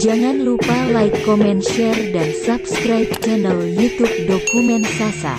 Jangan lupa like, comment, share, dan subscribe channel YouTube Dokumen Sasa.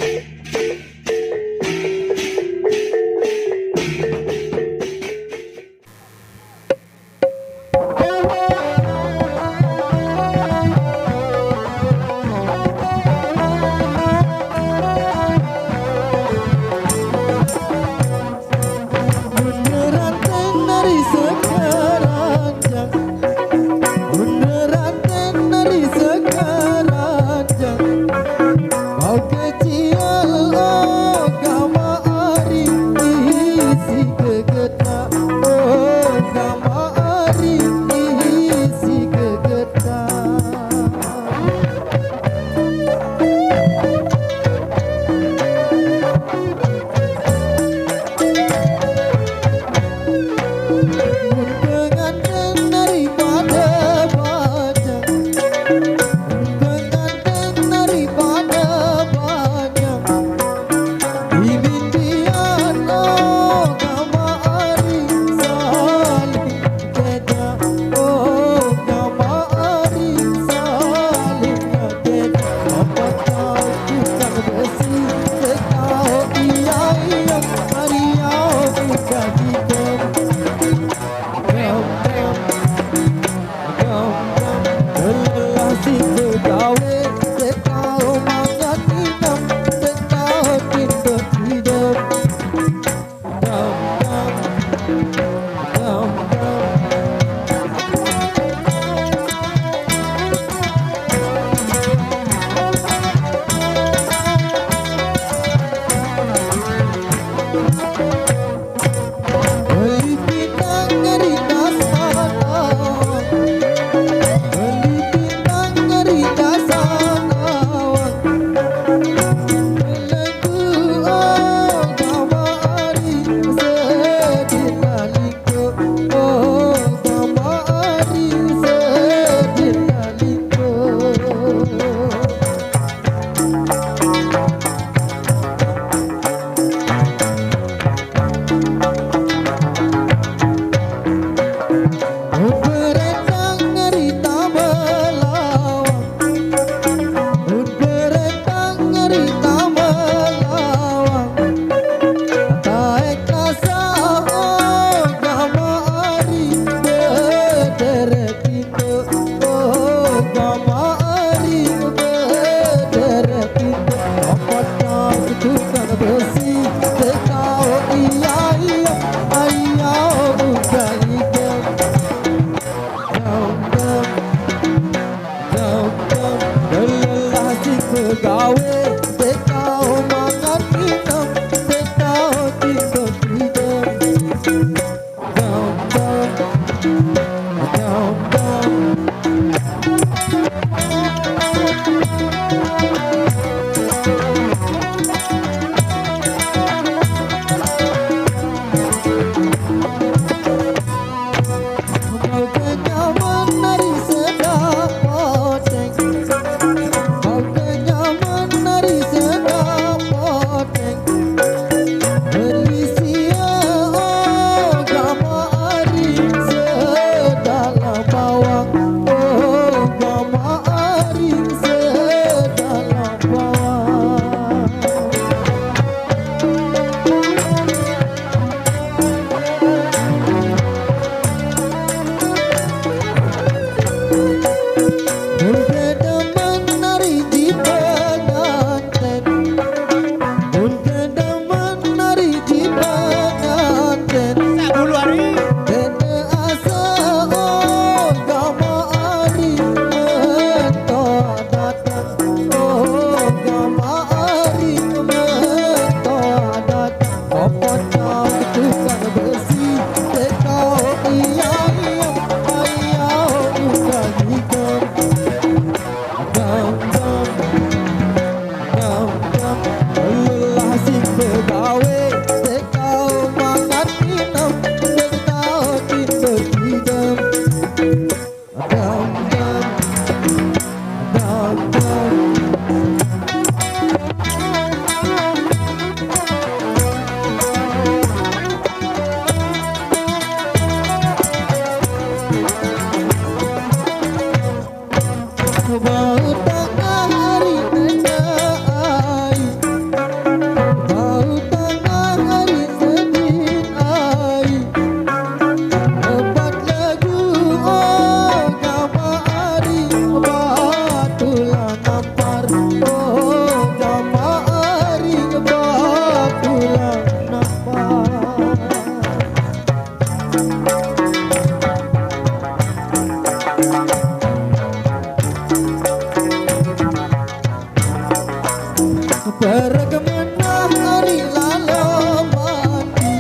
Berkemenang hari lalu mandi,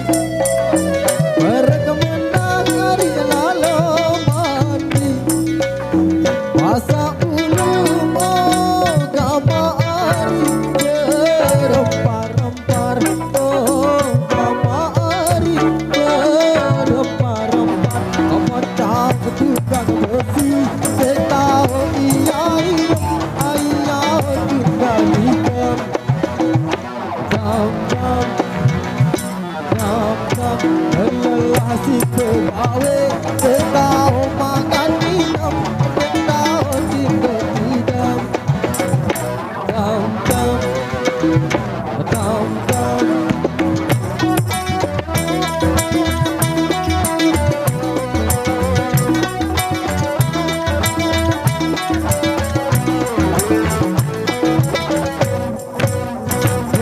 berkemenang hari lalu mandi. Masa ulum gama ari rempah-rempah, oh gama ari rempah-rempah. Kemecah tukang besi, setahu iyai ayah juga hitam. Dam-dam, dam-dam, lelah si pegawai, setahu makan minum, setahu tidak-tidak. Dam-dam, dam-dam.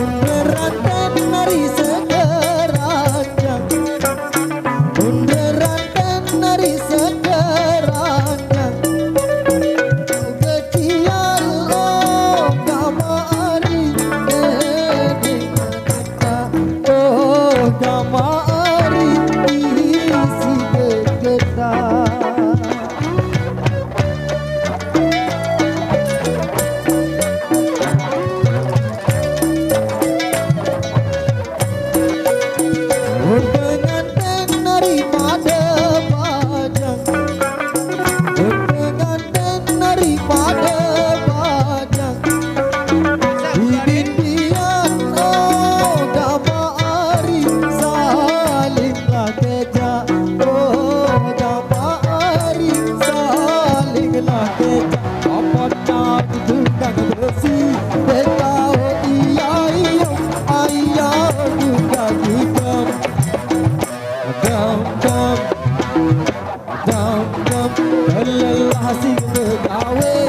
Bunderan nari sekeranjang, bunderan nari sekeranjang. Kecial oh kamari kita, oh kamari isi kita. Pengantin daripada pajang, pengantin daripada pajang. Bibian oh gama ari salinglah kejak, oh gama ari salinglah kejak. Apa nak tukang besi, tahu iyai ayah juga hitam. Dam-dam, dam-dam, lelah si pegawai,